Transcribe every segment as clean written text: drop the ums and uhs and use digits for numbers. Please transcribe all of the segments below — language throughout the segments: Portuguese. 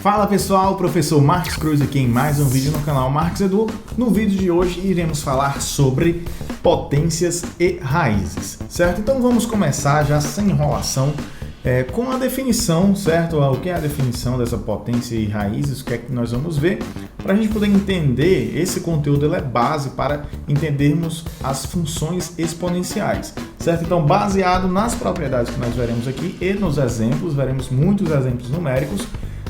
Fala pessoal, professor Marques Cruz aqui em mais um vídeo no canal Marques Edu. No vídeo de hoje iremos falar sobre potências e raízes, certo? Então vamos começar já sem enrolação com a definição, certo? O que é a definição dessa potência e raízes, o que é que nós vamos ver, para a gente poder entender esse conteúdo. Ele é base para entendermos as funções exponenciais, certo? Então, baseado nas propriedades que nós veremos aqui e nos exemplos, veremos muitos exemplos numéricos,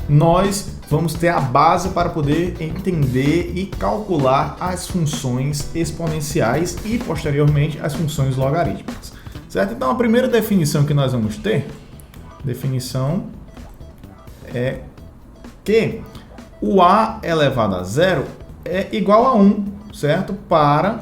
nós vamos ter a base para poder entender e calcular as funções exponenciais e, posteriormente, as funções logarítmicas, certo? Então, a primeira definição que nós vamos ter, definição é que o a elevado a zero é igual a 1, certo? Para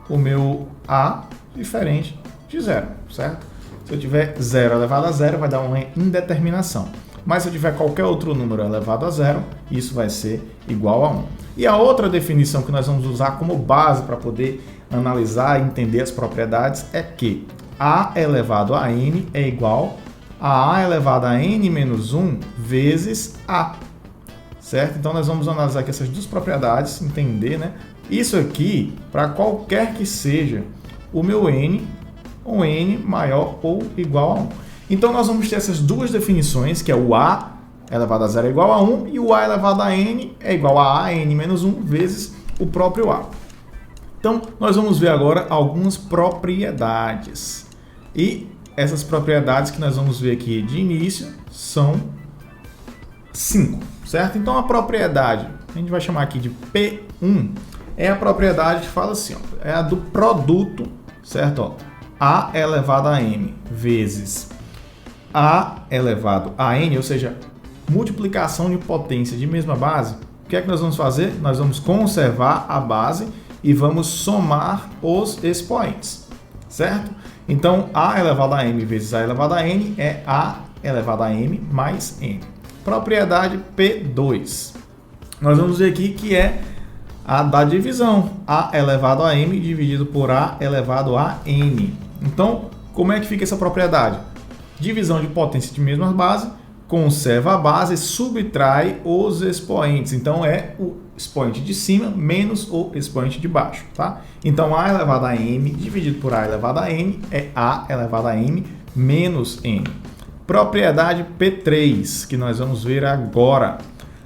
o meu a diferente de zero, certo? Se eu tiver 0 elevado a zero, vai dar uma indeterminação. Mas se eu tiver qualquer outro número elevado a zero, isso vai ser igual a 1. E a outra definição que nós vamos usar como base para poder analisar e entender as propriedades é que a elevado a n é igual a elevado a n menos 1 vezes a. Certo? Então nós vamos analisar aqui essas duas propriedades, entender, né? Isso aqui, para qualquer que seja o meu n, um n maior ou igual a 1. Então nós vamos ter essas duas definições, que é o a elevado a zero é igual a 1 e o a elevado a n é igual a n menos 1 vezes o próprio a. Então nós vamos ver agora algumas propriedades. E essas propriedades que nós vamos ver aqui de início são 5, certo? Então a propriedade, a gente vai chamar aqui de P1, é a propriedade que fala assim, ó, é a do produto, certo? Ó, a elevado a n vezes a elevado a n, ou seja, multiplicação de potência de mesma base. O que é que nós vamos fazer? Nós vamos conservar a base e vamos somar os expoentes, certo? Então, a elevado a m vezes a elevado a n é a elevado a m mais n. Propriedade P2. Nós vamos ver aqui que é a da divisão. A elevado a m dividido por a elevado a n. Então, como é que fica essa propriedade? Divisão de potência de mesma base, conserva a base, subtrai os expoentes. Então, é o expoente de cima menos o expoente de baixo, tá? Então, a elevado a m dividido por a elevado a n é a elevado a m menos n. Propriedade P3, que nós vamos ver agora.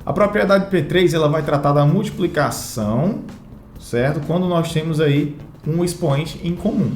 A propriedade P3, ela vai tratar da multiplicação, certo? Quando nós temos aí um expoente em comum.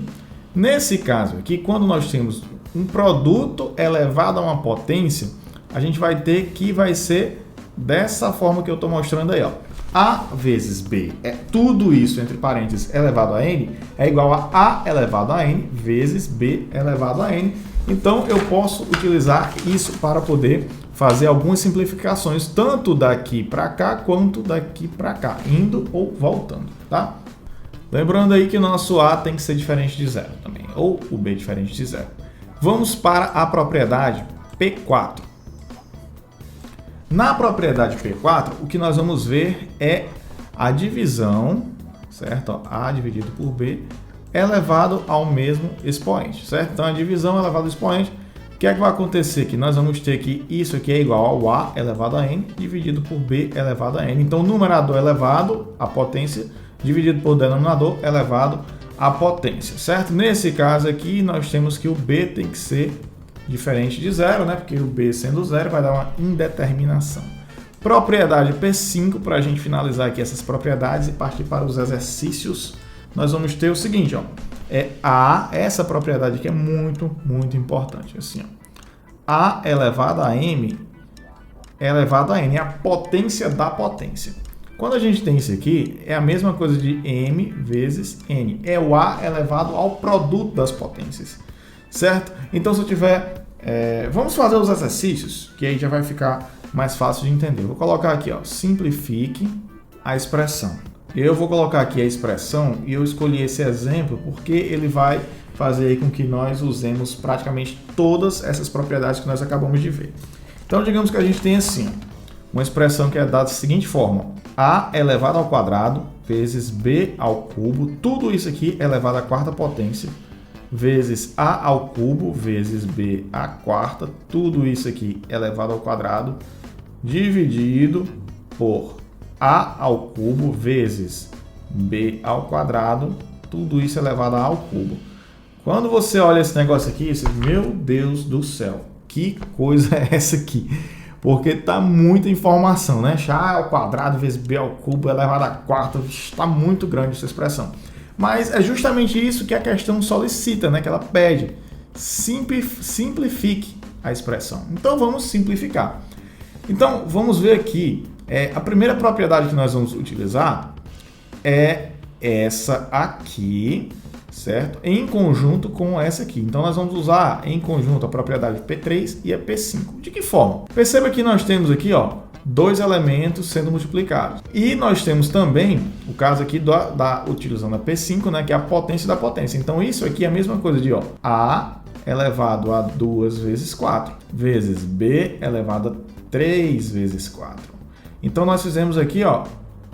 Nesse caso aqui, quando nós temos um produto elevado a uma potência, a gente vai ter que vai ser dessa forma que eu estou mostrando aí, ó. A vezes B é tudo isso, entre parênteses, elevado a n, é igual a elevado a n vezes B elevado a n. Então, eu posso utilizar isso para poder fazer algumas simplificações, tanto daqui para cá, quanto daqui para cá, indo ou voltando, tá? Lembrando aí que o nosso A tem que ser diferente de zero também, ou o B diferente de zero. Vamos para a propriedade P4. Na propriedade P4, o que nós vamos ver é a divisão, certo? Ó, A dividido por B elevado ao mesmo expoente, certo? Então, a divisão elevado ao expoente, o que é que vai acontecer aqui? Nós vamos ter que isso aqui é igual ao A elevado a n dividido por B elevado a n. Então, o numerador elevado à potência dividido por denominador elevado à potência, certo? Nesse caso aqui, nós temos que o B tem que ser diferente de zero, né? Porque o B sendo zero vai dar uma indeterminação. Propriedade P5, para a gente finalizar aqui essas propriedades e partir para os exercícios, nós vamos ter o seguinte, ó, essa propriedade aqui é muito, muito importante, assim, ó, a elevado a m elevado a n, é a potência da potência. Quando a gente tem isso aqui, é a mesma coisa de m vezes n, é o a elevado ao produto das potências, certo? Então, se eu tiver, vamos fazer os exercícios, que aí já vai ficar mais fácil de entender. Vou colocar aqui, ó, simplifique a expressão. Eu vou colocar aqui a expressão e eu escolhi esse exemplo porque ele vai fazer com que nós usemos praticamente todas essas propriedades que nós acabamos de ver. Então, digamos que a gente tem assim, uma expressão que é dada da seguinte forma: a elevado ao quadrado vezes b ao cubo, tudo isso aqui elevado à quarta potência, vezes a ao cubo vezes b à quarta, tudo isso aqui elevado ao quadrado, dividido por a ao cubo vezes b ao quadrado, tudo isso elevado ao cubo. Quando você olha esse negócio aqui, você diz, meu Deus do céu, que coisa é essa aqui? Porque tá muita informação, né? A ao quadrado vezes b ao cubo elevado a 4, está muito grande essa expressão. Mas é justamente isso que a questão solicita, né? Que ela pede, simplifique a expressão. Então vamos simplificar. Então vamos ver aqui, a primeira propriedade que nós vamos utilizar é essa aqui, certo? Em conjunto com essa aqui. Então, nós vamos usar em conjunto a propriedade P3 e a P5. De que forma? Perceba que nós temos aqui, ó, dois elementos sendo multiplicados. E nós temos também o caso aqui utilizando a P5, né, que é a potência da potência. Então, isso aqui é a mesma coisa de, ó, A elevado a 2 vezes 4, vezes B elevado a 3 vezes 4. Então, nós fizemos aqui, ó,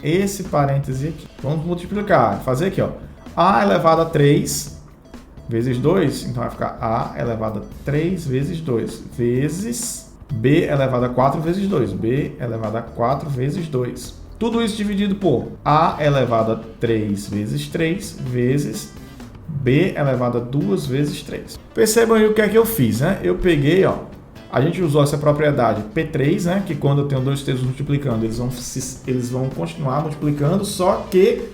esse parêntese aqui. Vamos multiplicar, fazer aqui, ó, A elevado a 3 vezes 2, então vai ficar A elevado a 3 vezes 2, vezes B elevado a 4 vezes 2, B elevado a 4 vezes 2. Tudo isso dividido por A elevado a 3 vezes 3, vezes B elevado a 2 vezes 3. Percebam aí o que é que eu fiz, né? Eu peguei, ó, a gente usou essa propriedade P3, né? Que quando eu tenho dois terços multiplicando, eles vão continuar multiplicando, só que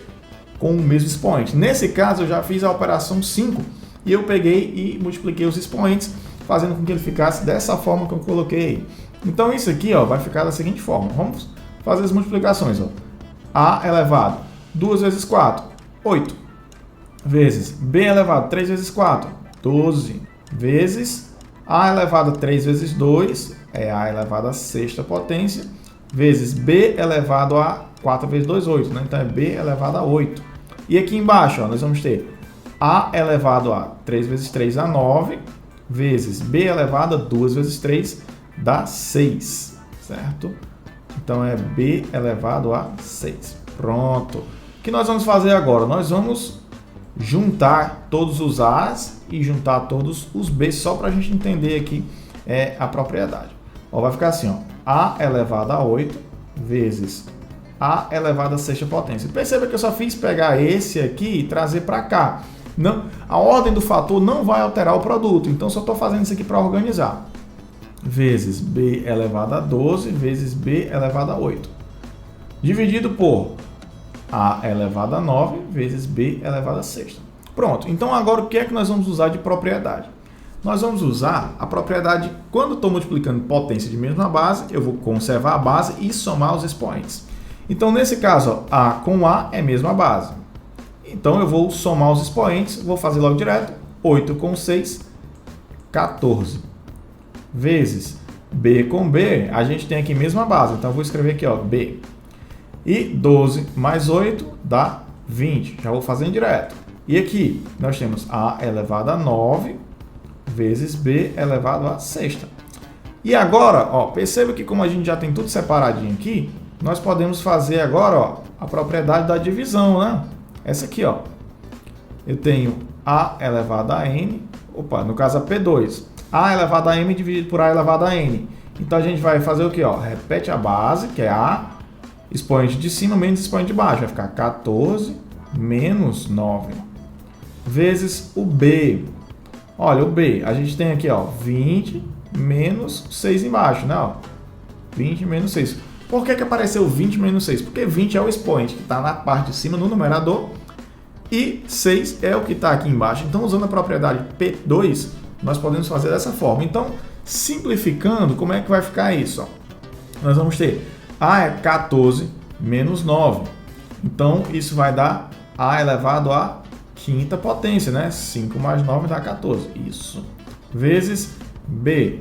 com o mesmo expoente. Nesse caso, eu já fiz a operação 5 e eu peguei e multipliquei os expoentes, fazendo com que ele ficasse dessa forma que eu coloquei. Então, isso aqui, ó, vai ficar da seguinte forma. Vamos fazer as multiplicações. Ó. A elevado 2 vezes 4, 8. Vezes B elevado 3 vezes 4, 12. Vezes A elevado a 3 vezes 2, é A elevado à sexta potência, vezes B elevado a 4 vezes 2, 8. Né? Então, é B elevado a 8. E aqui embaixo, ó, nós vamos ter A elevado a 3 vezes 3 dá 9, vezes B elevado a 2 vezes 3 dá 6, certo? Então, é B elevado a 6. Pronto. O que nós vamos fazer agora? Nós vamos juntar todos os A's e juntar todos os B's, só para a gente entender aqui a propriedade. Ó, vai ficar assim, ó, A elevado a 8 vezes A elevado à sexta potência. Perceba que eu só fiz pegar esse aqui e trazer para cá. Não, a ordem do fator não vai alterar o produto, então só estou fazendo isso aqui para organizar. Vezes B elevado a 12 vezes B elevado a 8. Dividido por A elevado a 9 vezes B elevado a sexta. Pronto, então agora o que é que nós vamos usar de propriedade? Nós vamos usar a propriedade, quando estou multiplicando potência de mesma base, eu vou conservar a base e somar os expoentes. Então, nesse caso, ó, A com A é a mesma base. Então, eu vou somar os expoentes, vou fazer logo direto, 8 com 6, 14. Vezes B com B, a gente tem aqui a mesma base. Então, eu vou escrever aqui, ó, B. E 12 mais 8 dá 20. Já vou fazendo direto. E aqui, nós temos A elevado a 9 vezes B elevado a sexta. E agora, ó, perceba que como a gente já tem tudo separadinho aqui, nós podemos fazer agora, ó, a propriedade da divisão, né? Essa aqui, ó. Eu tenho A elevado a N, no caso a P2. A elevado a M dividido por A elevado a N. Então, a gente vai fazer o quê, ó? Repete a base, que é A, expoente de cima menos expoente de baixo. Vai ficar 14 menos 9. Vezes o B. Olha, o B, a gente tem aqui, ó, 20 menos 6 embaixo, né? Ó, 20 menos 6. Por que apareceu 20 menos 6? Porque 20 é o expoente que está na parte de cima, no numerador, e 6 é o que está aqui embaixo. Então, usando a propriedade P2, nós podemos fazer dessa forma. Então, simplificando, como é que vai ficar isso? Ó? Nós vamos ter A é 14 menos 9. Então, isso vai dar A elevado a quinta potência, né? 5 mais 9 dá 14. Isso. Vezes B,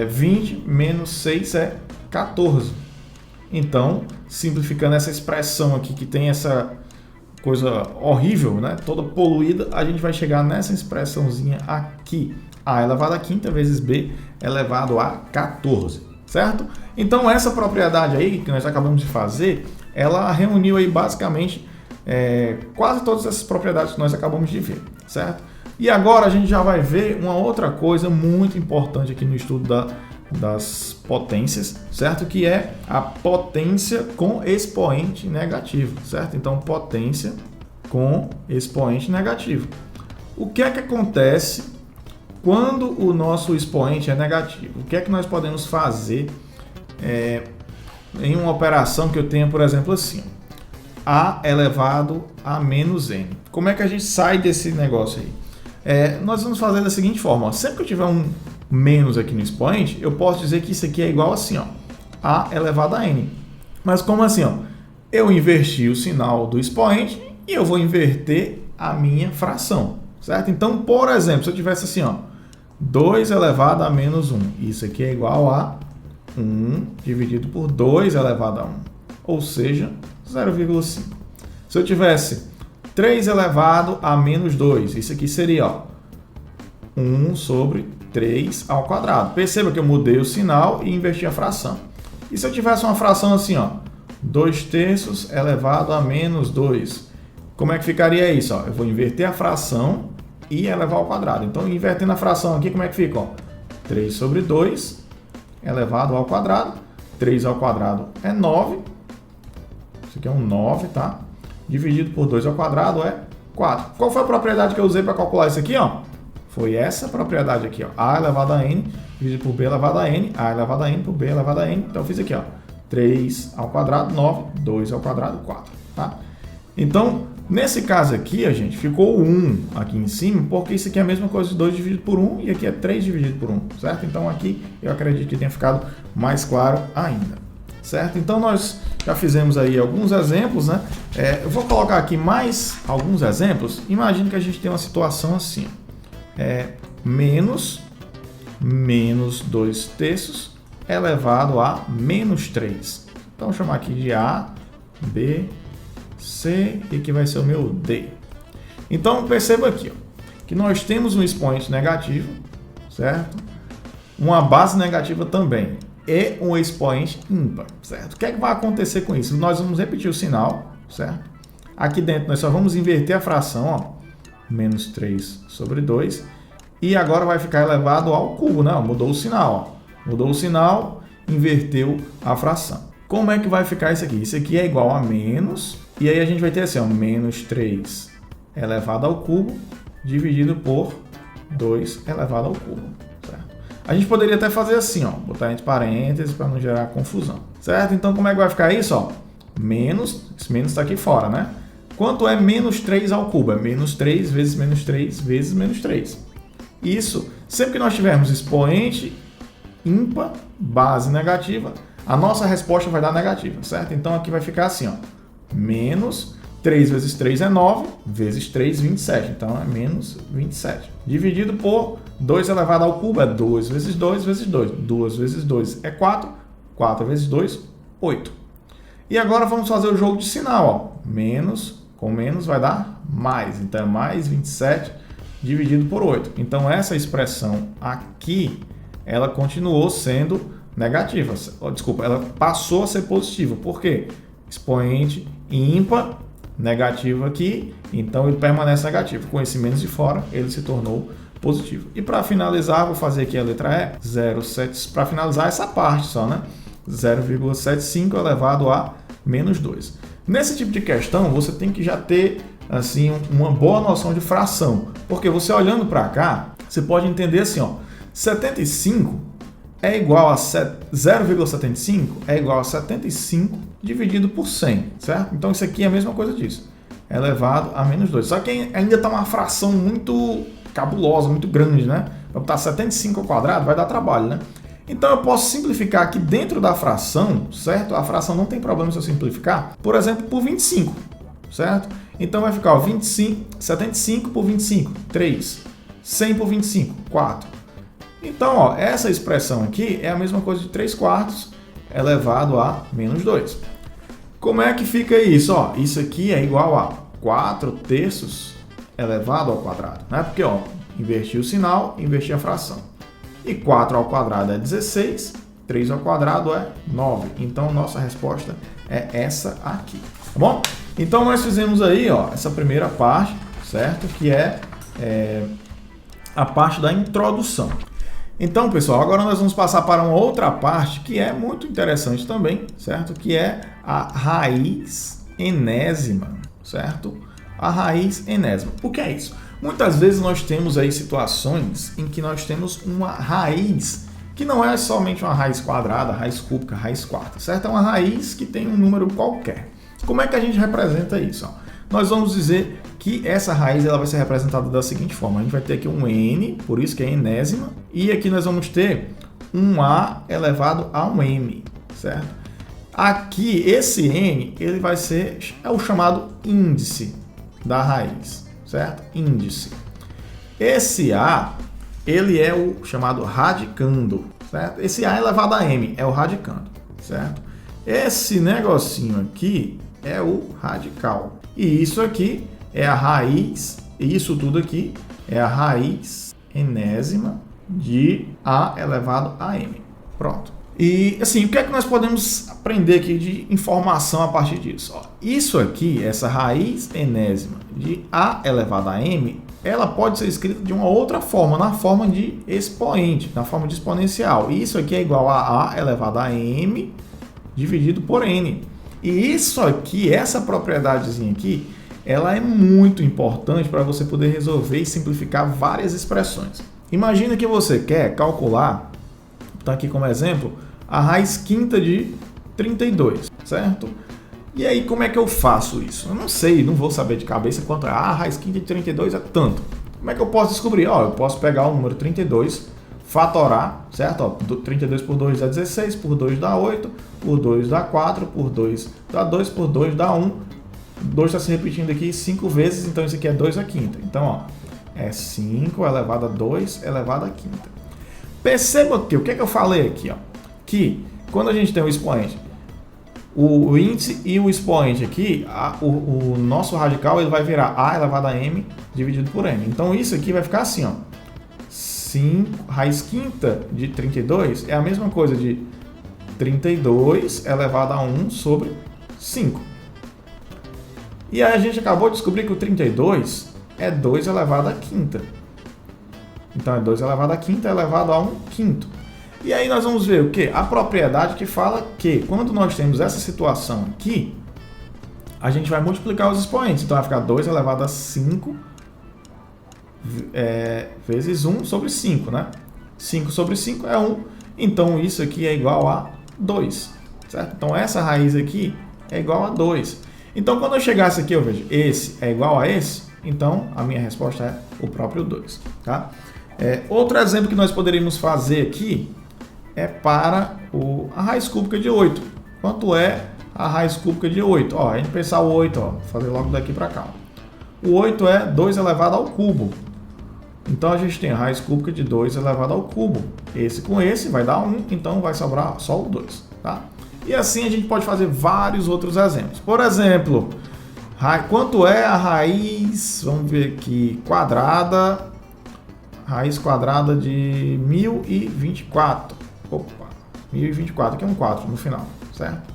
20 menos 6 é 14. Então, simplificando essa expressão aqui, que tem essa coisa horrível, né? Toda poluída, a gente vai chegar nessa expressãozinha aqui. A elevado a quinta vezes B elevado a 14, certo? Então, essa propriedade aí, que nós acabamos de fazer, ela reuniu aí basicamente quase todas essas propriedades que nós acabamos de ver, certo? E agora a gente já vai ver uma outra coisa muito importante aqui no estudo das potências, certo? Que é a potência com expoente negativo, certo? Então, potência com expoente negativo. O que é que acontece quando o nosso expoente é negativo? O que é que nós podemos fazer em uma operação que eu tenha, por exemplo, assim, a elevado a menos n? Como é que a gente sai desse negócio aí? Nós vamos fazer da seguinte forma, ó. Sempre que eu tiver um menos aqui no expoente, eu posso dizer que isso aqui é igual assim, ó, a elevado a n. Mas como assim? Ó? Eu inverti o sinal do expoente e eu vou inverter a minha fração, certo? Então, por exemplo, se eu tivesse assim, ó, 2 elevado a menos 1, isso aqui é igual a 1 dividido por 2 elevado a 1, ou seja, 0,5. Se eu tivesse 3 elevado a menos 2, isso aqui seria, ó, 1 sobre 3 ao quadrado. Perceba que eu mudei o sinal e inverti a fração. E se eu tivesse uma fração assim, ó, 2 terços elevado a menos 2, como é que ficaria isso? Ó? Eu vou inverter a fração e elevar ao quadrado. Então, invertendo a fração aqui, como é que fica? Ó? 3 sobre 2 elevado ao quadrado. 3 ao quadrado é 9. Isso aqui é um 9, tá? Dividido por 2 ao quadrado é 4. Qual foi a propriedade que eu usei para calcular isso aqui, ó? Foi essa propriedade aqui, ó, a elevado a n dividido por b elevado a n, a elevado a n por b elevado a n. Então, eu fiz aqui, ó, 3 ao quadrado, 9, 2 ao quadrado, 4, tá? Então, nesse caso aqui, a gente ficou 1 aqui em cima, porque isso aqui é a mesma coisa de 2 dividido por 1 e aqui é 3 dividido por 1, certo? Então, aqui eu acredito que tenha ficado mais claro ainda, certo? Então, nós já fizemos aí alguns exemplos, né? Eu vou colocar aqui mais alguns exemplos. Imagine que a gente tem uma situação assim, menos 2 terços elevado a menos 3. Então, vou chamar aqui de A, B, C e aqui vai ser o meu D. Então, perceba aqui, ó, que nós temos um expoente negativo, certo? Uma base negativa também e um expoente ímpar, certo? O que é que vai acontecer com isso? Nós vamos repetir o sinal, certo? Aqui dentro nós só vamos inverter a fração, ó, menos 3 sobre 2, e agora vai ficar elevado ao cubo, né? Mudou o sinal, ó. Mudou o sinal, inverteu a fração. Como é que vai ficar isso aqui? Isso aqui é igual a menos, e aí a gente vai ter assim, ó, menos 3 elevado ao cubo, dividido por 2 elevado ao cubo, certo? A gente poderia até fazer assim, ó, botar entre parênteses para não gerar confusão, certo? Então, como é que vai ficar isso, ó? Menos, esse menos está aqui fora, né? Quanto é menos 3 ao cubo? É menos 3 vezes menos 3 vezes menos 3. Isso, sempre que nós tivermos expoente ímpar, base negativa, a nossa resposta vai dar negativa, certo? Então, aqui vai ficar assim, ó, menos 3 vezes 3 é 9, vezes 3, 27. Então, é menos 27. Dividido por 2 elevado ao cubo é 2 vezes 2 vezes 2. 2 vezes 2 é 4. 4 vezes 2, 8. E agora vamos fazer o jogo de sinal, ó. Menos com menos vai dar mais. Então, é mais 27 dividido por 8. Então, essa expressão aqui, ela continuou sendo negativa. Desculpa, ela passou a ser positiva. Por quê? Expoente ímpar, negativo aqui, então ele permanece negativo. Com esse menos de fora, ele se tornou positivo. E para finalizar, vou fazer aqui a letra E, 0,7, para finalizar essa parte só, né? 0,75 elevado a menos 2. Nesse tipo de questão, você tem que já ter assim uma boa noção de fração, porque você olhando para cá, você pode entender assim, ó, 75 é igual a 0,75 é igual a 75 dividido por 100, certo? Então isso aqui é a mesma coisa disso, elevado a menos 2. Só que ainda está uma fração muito cabulosa, muito grande, né? Para botar 75 ao quadrado vai dar trabalho, né? Então eu posso simplificar aqui dentro da fração, certo? A fração não tem problema se eu simplificar, por exemplo, por 25, certo? Então vai ficar, ó, 75 por 25, 3. 100 por 25, 4. Então, ó, essa expressão aqui é a mesma coisa de 3 quartos elevado a menos 2. Como é que fica isso? Ó, isso aqui é igual a 4 terços elevado ao quadrado, né? Porque, ó, inverti o sinal, inverti a fração. E 4 ao quadrado é 16, 3 ao quadrado é 9. Então, nossa resposta é essa aqui, tá bom? Então, nós fizemos aí, ó, essa primeira parte, certo? Que é a parte da introdução. Então, pessoal, agora nós vamos passar para uma outra parte que é muito interessante também, certo? Que é a raiz enésima, certo? A raiz enésima. O que é isso? Muitas vezes nós temos aí situações em que nós temos uma raiz que não é somente uma raiz quadrada, raiz cúbica, raiz quarta, certo? É uma raiz que tem um número qualquer. Como é que a gente representa isso? Nós vamos dizer que essa raiz ela vai ser representada da seguinte forma. A gente vai ter aqui um n, por isso que é enésima, e aqui nós vamos ter um a elevado a um m, certo? Aqui, esse n, ele vai ser o chamado índice da raiz, certo? Índice. Esse a, ele é o chamado radicando, certo? Esse a elevado a m é o radicando, certo? Esse negocinho aqui é o radical. E isso aqui é a raiz, e isso tudo aqui é a raiz enésima de a elevado a m. Pronto. E assim, o que é que nós podemos aprender aqui de informação a partir disso? Isso aqui, essa raiz enésima de a elevado a m, ela pode ser escrita de uma outra forma, na forma de expoente, na forma de exponencial. Isso aqui é igual a elevado a m dividido por n. E isso aqui, essa propriedadezinha aqui, ela é muito importante para você poder resolver e simplificar várias expressões. Imagina que você quer calcular, está aqui como exemplo, a raiz quinta de 32, certo? E aí, como é que eu faço isso? Eu não sei, não vou saber de cabeça quanto é. A raiz quinta de 32 é tanto. Como é que eu posso descobrir? Eu posso pegar o número 32, fatorar, certo? 32 por 2 dá 16, por 2 dá 8, por 2 dá 4, por 2 dá 2, por 2 dá 1. 2 está se repetindo aqui 5 vezes, então isso aqui é 2 à quinta. Então, é 5 elevado a 2 elevado à quinta. Perceba que o que é que eu falei aqui? Que quando a gente tem um expoente, o índice e o expoente aqui, o nosso radical ele vai virar a elevado a m dividido por m. Então, isso aqui vai ficar assim, 5, raiz quinta de 32 é a mesma coisa de 32 elevado a 1 sobre 5. E aí a gente acabou de descobrir que o 32 é 2 elevado à quinta. Então é 2 elevado à quinta elevado a 1 quinto. E aí nós vamos ver o quê? A propriedade que fala que quando nós temos essa situação aqui, a gente vai multiplicar os expoentes. Então vai ficar 2 elevado a 5 vezes 1 sobre 5, né? 5 sobre 5 é 1. Então isso aqui é igual a 2, certo? Então essa raiz aqui é igual a 2. Então, quando eu chegasse aqui, eu vejo esse é igual a esse, então a minha resposta é o próprio 2. Tá? Outro exemplo que nós poderíamos fazer aqui é para a raiz cúbica de 8. Quanto é a raiz cúbica de 8? A gente pensar o 8, vou fazer logo daqui para cá. O 8 é 2 elevado ao cubo. Então, a gente tem a raiz cúbica de 2 elevado ao cubo. Esse com esse vai dar 1, então vai sobrar só o 2. Tá? E assim a gente pode fazer vários outros exemplos. Por exemplo, quanto é a raiz, vamos ver aqui, quadrada, raiz quadrada de 1024. Opa, 1024, aqui é um 4 no final, certo?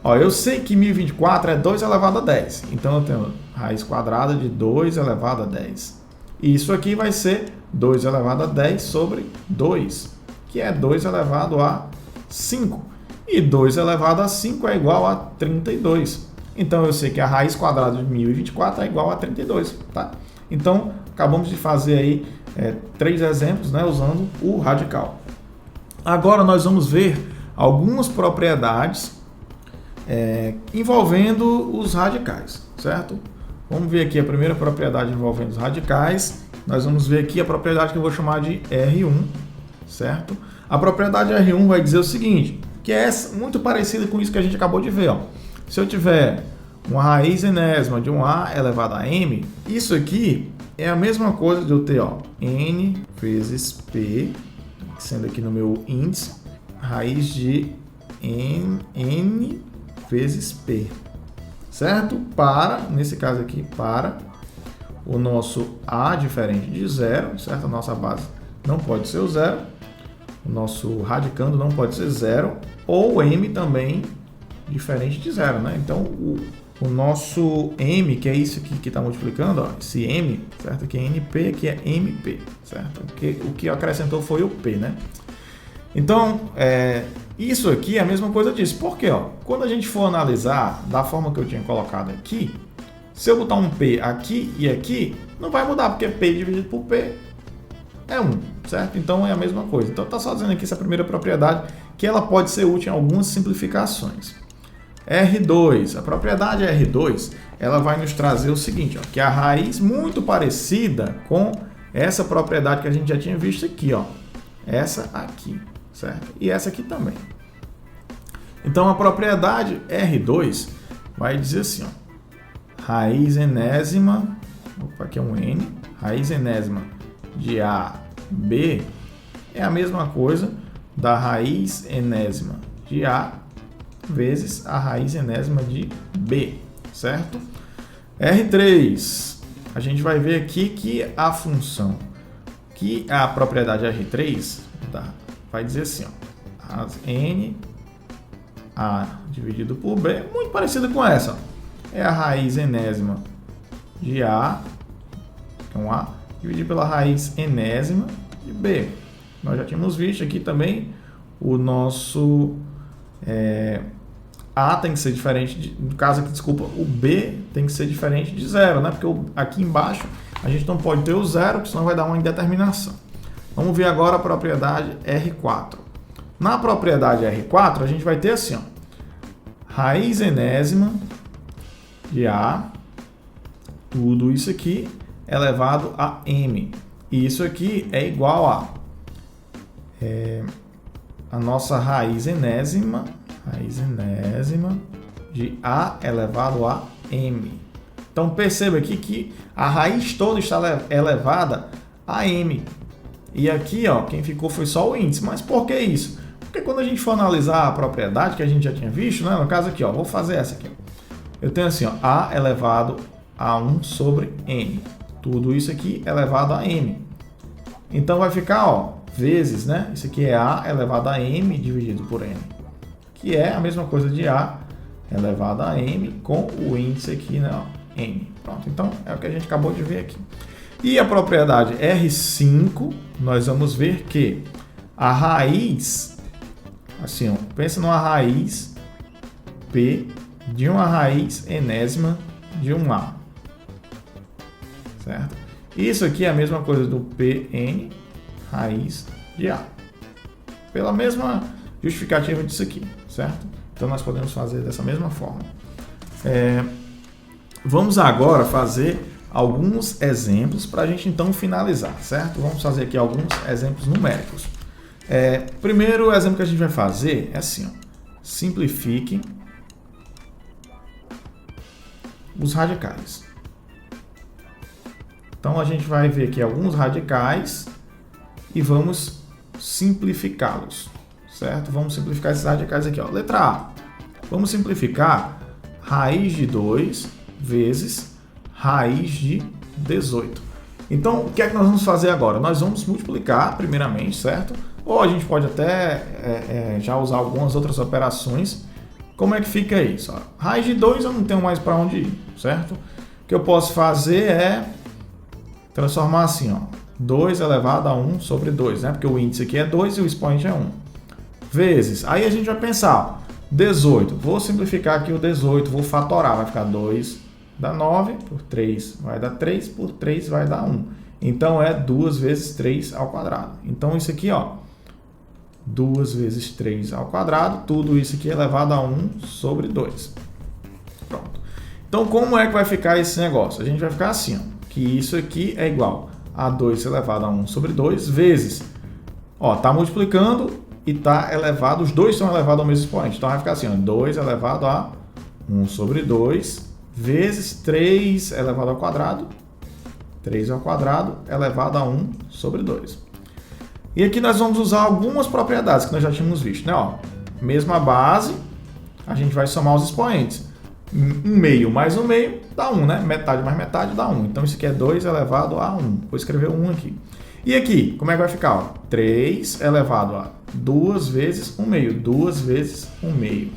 Eu sei que 1024 é 2 elevado a 10. Então, eu tenho raiz quadrada de 2 elevado a 10. E isso aqui vai ser 2 elevado a 10 sobre 2, que é 2 elevado a 5. E 2 elevado a 5 é igual a 32. Então, eu sei que a raiz quadrada de 1024 é igual a 32. Tá? Então, acabamos de fazer aí 3 exemplos, né, usando o radical. Agora, nós vamos ver algumas propriedades envolvendo os radicais, certo? Vamos ver aqui a primeira propriedade envolvendo os radicais. Nós vamos ver aqui a propriedade que eu vou chamar de R1, certo? A propriedade R1 vai dizer o seguinte, que é muito parecida com isso que a gente acabou de ver. Se eu tiver uma raiz enésima de um a elevado a m, isso aqui é a mesma coisa de eu ter n vezes p, sendo aqui no meu índice, raiz de n vezes p, certo? Nesse caso aqui, para o nosso a diferente de zero, certo? A nossa base não pode ser o zero, o nosso radicando não pode ser zero, ou m também diferente de zero, né? Então, o nosso m, que é isso aqui que está multiplicando, ó, esse m, certo? Aqui é np, aqui é mp, certo? O que acrescentou foi o p, né? Então, isso aqui é a mesma coisa disso. Por quê? Ó, quando a gente for analisar da forma que eu tinha colocado aqui, se eu botar um p aqui e aqui, não vai mudar, porque p dividido por p é 1, certo? Então, é a mesma coisa. Então, está só dizendo aqui essa primeira propriedade, que ela pode ser útil em algumas simplificações. R2, a propriedade R2, ela vai nos trazer o seguinte, ó, que é a raiz muito parecida com essa propriedade que a gente já tinha visto aqui, ó, essa aqui, certo? E essa aqui também. Então, a propriedade R2 vai dizer assim, ó, raiz enésima, opa, aqui é um N, raiz enésima de AB é a mesma coisa da raiz enésima de A vezes a raiz enésima de B, certo? R3, a gente vai ver aqui que a função, que a propriedade R3 vai dizer assim, ó, N A dividido por B, muito parecida com essa, ó, é a raiz enésima de A, que é um A, dividido pela raiz enésima de B. Nós já tínhamos visto aqui também o nosso A tem que ser diferente, no caso aqui, desculpa, o B tem que ser diferente de zero, né? Porque aqui embaixo a gente não pode ter o zero, porque senão vai dar uma indeterminação. Vamos ver agora a propriedade R4. Na propriedade R4, a gente vai ter assim, ó, raiz enésima de A, tudo isso aqui elevado a M. E isso aqui é igual a nossa raiz enésima de A elevado a M. Então, perceba aqui que a raiz toda está elevada a M. E aqui, ó, quem ficou foi só o índice. Mas por que isso? Porque quando a gente for analisar a propriedade que a gente já tinha visto, né? No caso aqui, ó, vou fazer essa aqui. Eu tenho assim, ó, A elevado a 1 sobre N. Tudo isso aqui elevado a M. Então, vai ficar, ó, vezes, né? Isso aqui é A elevado a M dividido por N. Que é a mesma coisa de A elevado a M com o índice aqui, né, ó, N. Pronto, então é o que a gente acabou de ver aqui. E a propriedade R5, nós vamos ver que a raiz, assim, ó, pensa numa raiz P de uma raiz enésima de um A. Certo? Isso aqui é a mesma coisa do Pn raiz de A. Pela mesma justificativa disso aqui, certo? Então, nós podemos fazer dessa mesma forma. Vamos agora fazer alguns exemplos para a gente, então, finalizar, certo? Vamos fazer aqui alguns exemplos numéricos. Primeiro exemplo que a gente vai fazer é assim, ó, simplifique os radicais. Então, a gente vai ver aqui alguns radicais e vamos simplificá-los, certo? Vamos simplificar esses radicais aqui, ó. Letra A. Vamos simplificar raiz de 2 vezes raiz de 18. Então, o que é que nós vamos fazer agora? Nós vamos multiplicar primeiramente, certo? Ou a gente pode até já usar algumas outras operações. Como é que fica isso? Ó, raiz de 2 eu não tenho mais para onde ir, certo? O que eu posso fazer é transformar assim, ó, 2 elevado a 1 sobre 2, né? Porque o índice aqui é 2 e o expoente é 1. Vezes, aí a gente vai pensar, ó, 18. Vou simplificar aqui o 18, vou fatorar, vai ficar 2 dá 9, por 3 vai dar 3, por 3 vai dar 1. Então, é 2 vezes 3 ao quadrado. Então, isso aqui, ó, 2 vezes 3 ao quadrado, tudo isso aqui é elevado a 1 sobre 2. Pronto. Então, como é que vai ficar esse negócio? A gente vai ficar assim, ó, que isso aqui é igual a 2 elevado a 1 sobre 2 vezes, ó, tá multiplicando e tá elevado, os dois são elevados ao mesmo expoente. Então, vai ficar assim, ó, 2 elevado a 1 sobre 2 vezes 3 elevado ao quadrado, 3 ao quadrado elevado a 1 sobre 2. E aqui nós vamos usar algumas propriedades que nós já tínhamos visto, né? Ó, mesma base, a gente vai somar os expoentes. 1 meio mais 1 meio dá 1, né? Metade mais metade dá 1. Então, isso aqui é 2 elevado a 1. Vou escrever 1 aqui. E aqui, como é que vai ficar? Ó, 3 elevado a 2 vezes 1 meio. 2 vezes 1 meio.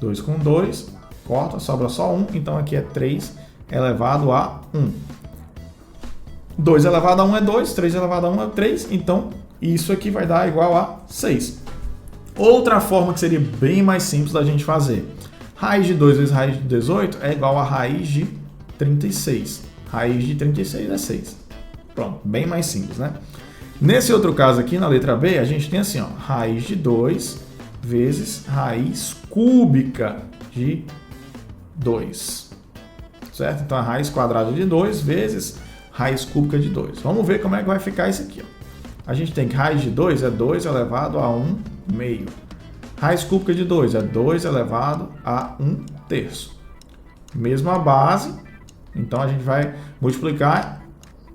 2 com 2, corta, sobra só 1, então aqui é 3 elevado a 1. 2 elevado a 1 é 2, 3 elevado a 1 é 3, então isso aqui vai dar igual a 6. Outra forma que seria bem mais simples da gente fazer. Raiz de 2 vezes raiz de 18 é igual a raiz de 36. Raiz de 36 é 6. Pronto, bem mais simples, né? Nesse outro caso aqui, na letra B, a gente tem assim, ó, raiz de 2 vezes raiz cúbica de 2. Certo? Então, a raiz quadrada de 2 vezes raiz cúbica de 2. Vamos ver como é que vai ficar isso aqui, ó. A gente tem que raiz de 2 é 2 elevado a 1 meio. Raiz cúbica de 2 é 2 elevado a 1 terço. Mesma base, então a gente vai multiplicar,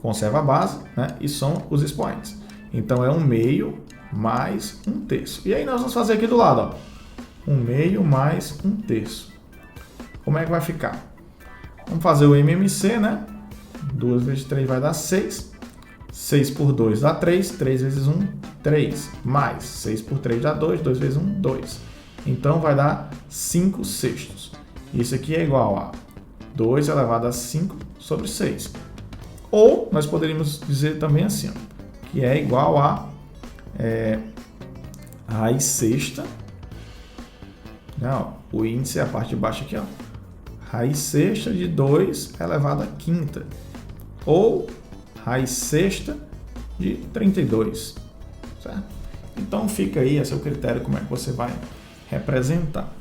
conserva a base, né? E são os expoentes. Então é 1 meio mais 1 terço. E aí nós vamos fazer aqui do lado, ó. 1 meio mais 1 terço. Como é que vai ficar? Vamos fazer o MMC, né? 2 vezes 3 vai dar 6. 6 por 2 dá 3, 3 vezes 1, 3, mais 6 por 3 dá 2, 2 vezes 1, 2. Então vai dar 5 sextos. Isso aqui é igual a 2 elevado a 5 sobre 6. Ou nós poderíamos dizer também assim, ó, que é igual a raiz sexta. Não, o índice é a parte de baixo aqui, ó. Raiz sexta de 2 elevado a quinta. Ou raiz sexta de 32, certo? Então fica aí a seu critério como é que você vai representar.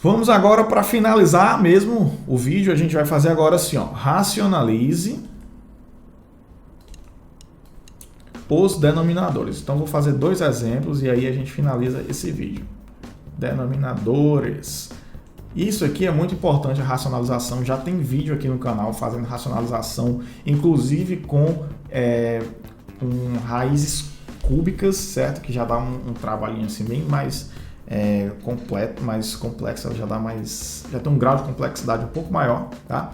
Vamos agora para finalizar mesmo o vídeo, a gente vai fazer agora assim, ó, racionalize os denominadores. Então vou fazer 2 exemplos e aí a gente finaliza esse vídeo. Denominadores. Isso aqui é muito importante, a racionalização. Já tem vídeo aqui no canal fazendo racionalização, inclusive com raízes cúbicas, certo? Que já dá um trabalhinho assim bem mais completo, mais complexo, já tem um grau de complexidade um pouco maior, tá?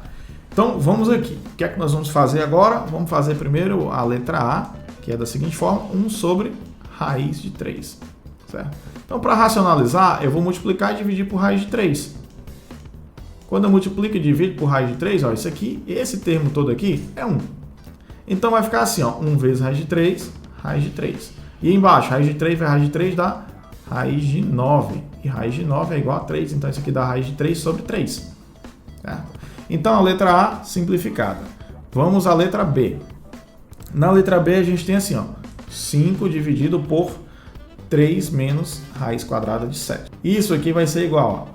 Então vamos aqui. O que é que nós vamos fazer agora? Vamos fazer primeiro a letra A, que é da seguinte forma: 1 sobre raiz de 3, certo? Então para racionalizar, eu vou multiplicar e dividir por raiz de 3. Quando eu multiplico e divido por raiz de 3, ó, isso aqui, esse termo todo aqui é 1. Então vai ficar assim, ó, 1 vezes raiz de 3, raiz de 3. E embaixo, raiz de 3 vezes raiz de 3 dá raiz de 9. E raiz de 9 é igual a 3, então isso aqui dá raiz de 3 sobre 3. Certo? Então a letra A simplificada. Vamos à letra B. Na letra B a gente tem assim, ó, 5 dividido por 3 menos raiz quadrada de 7. Isso aqui vai ser igual, ó.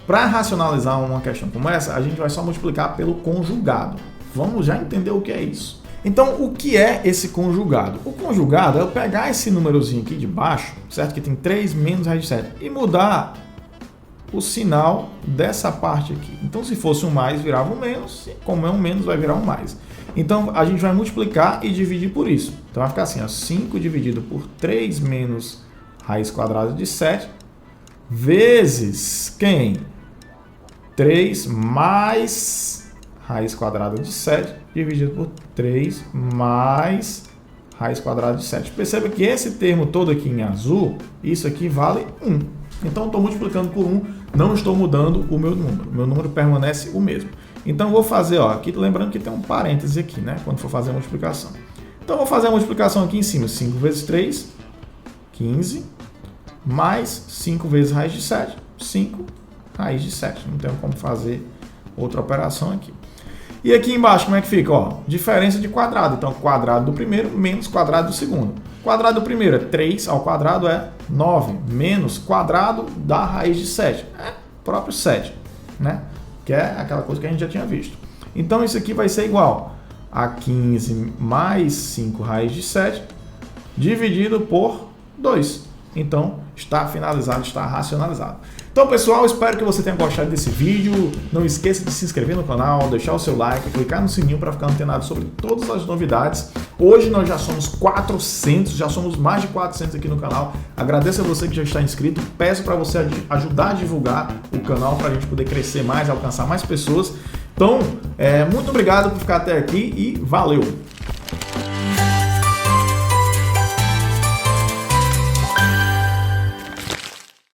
Para racionalizar uma questão como essa, a gente vai só multiplicar pelo conjugado. Vamos já entender o que é isso. Então, o que é esse conjugado? O conjugado é eu pegar esse númerozinho aqui de baixo, certo? Que tem 3 menos raiz de 7, e mudar o sinal dessa parte aqui. Então, se fosse um mais, virava um menos, e como é um menos, vai virar um mais. Então, a gente vai multiplicar e dividir por isso. Então, vai ficar assim, ó, 5 dividido por 3 menos raiz quadrada de 7, vezes quem? 3 mais raiz quadrada de 7 dividido por 3 mais raiz quadrada de 7. Perceba que esse termo todo aqui em azul, isso aqui vale 1. Então, estou multiplicando por 1, não estou mudando o meu número. O meu número permanece o mesmo. Então, vou fazer, ó, aqui, lembrando que tem um parêntese aqui, né? Quando for fazer a multiplicação. Então, vou fazer a multiplicação aqui em cima. 5 vezes 3, 15, mais 5 vezes raiz de 7, 5 raiz de 7. Não tenho como fazer outra operação aqui. E aqui embaixo, como é que fica? Ó, diferença de quadrado. Então, quadrado do primeiro menos quadrado do segundo. Quadrado do primeiro é 3 ao quadrado é 9, menos quadrado da raiz de 7. É próprio 7, né? Que é aquela coisa que a gente já tinha visto. Então, isso aqui vai ser igual a 15 mais 5 raiz de 7, dividido por 2. Então, está finalizado, está racionalizado. Então, pessoal, espero que você tenha gostado desse vídeo. Não esqueça de se inscrever no canal, deixar o seu like, clicar no sininho para ficar antenado sobre todas as novidades. Hoje nós já somos 400, já somos mais de 400 aqui no canal. Agradeço a você que já está inscrito. Peço para você ajudar a divulgar o canal para a gente poder crescer mais, alcançar mais pessoas. Então, muito obrigado por ficar até aqui e valeu!